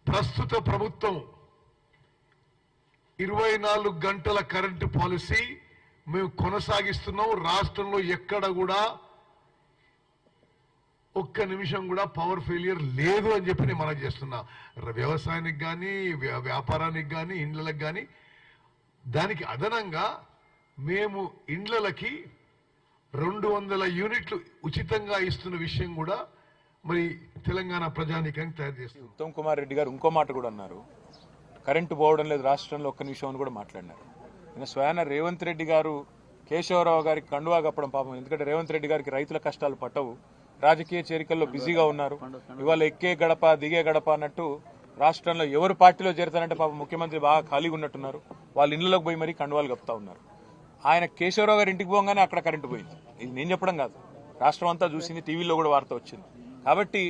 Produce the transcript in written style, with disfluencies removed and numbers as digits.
ప్రస్తుత ప్రభుత్వం 24 గంటల కరెంటు పాలసీ మేము కొనసాగిస్తున్నాం. రాష్ట్రంలో ఎక్కడ కూడా ఒక్క నిమిషం కూడా పవర్ ఫెయిలియర్ లేదు అని చెప్పి నేను మనం చేస్తున్నా. వ్యవసాయానికి కానీ వ్యాపారానికి కానీ ఇండ్లకి కానీ. దానికి అదనంగా మేము ఇండ్లకి 200 యూనిట్లు ఉచితంగా ఇస్తున్న విషయం కూడా మరి తెలంగాణ ప్రజానీకానికి తయారు చేస్తుంది. ఉత్తమ్ కుమార్ రెడ్డి గారు ఇంకో మాట కూడా అన్నారు, కరెంటు పోవడం లేదు రాష్ట్రంలో ఒక్క నిమిషం అని కూడా మాట్లాడినారు. స్వయాన రేవంత్ రెడ్డి గారు కేశవరావు గారికి కండువా కప్పడం పాపం. ఎందుకంటే రేవంత్ రెడ్డి గారికి రైతుల కష్టాలు పట్టవు, రాజకీయ చేరికల్లో బిజీగా ఉన్నారు. ఇవాళ ఎక్కే గడప దిగే గడప అన్నట్టు రాష్ట్రంలో ఎవరు పార్టీలో చేరుతారంటే పాపం ముఖ్యమంత్రి బాగా ఖాళీగా ఉన్నట్టున్నారు. వాళ్ళ ఇళ్లలోకి పోయి మరీ కండువాలు కప్పుతా ఉన్నారు. ఆయన కేశవరావు గారి ఇంటికి పోగానే అక్కడ కరెంటు పోయింది. ఇది నేను చెప్పడం కాదు, రాష్ట్రం అంతా చూసింది, టీవీలో కూడా వార్త వచ్చింది. కాబట్టి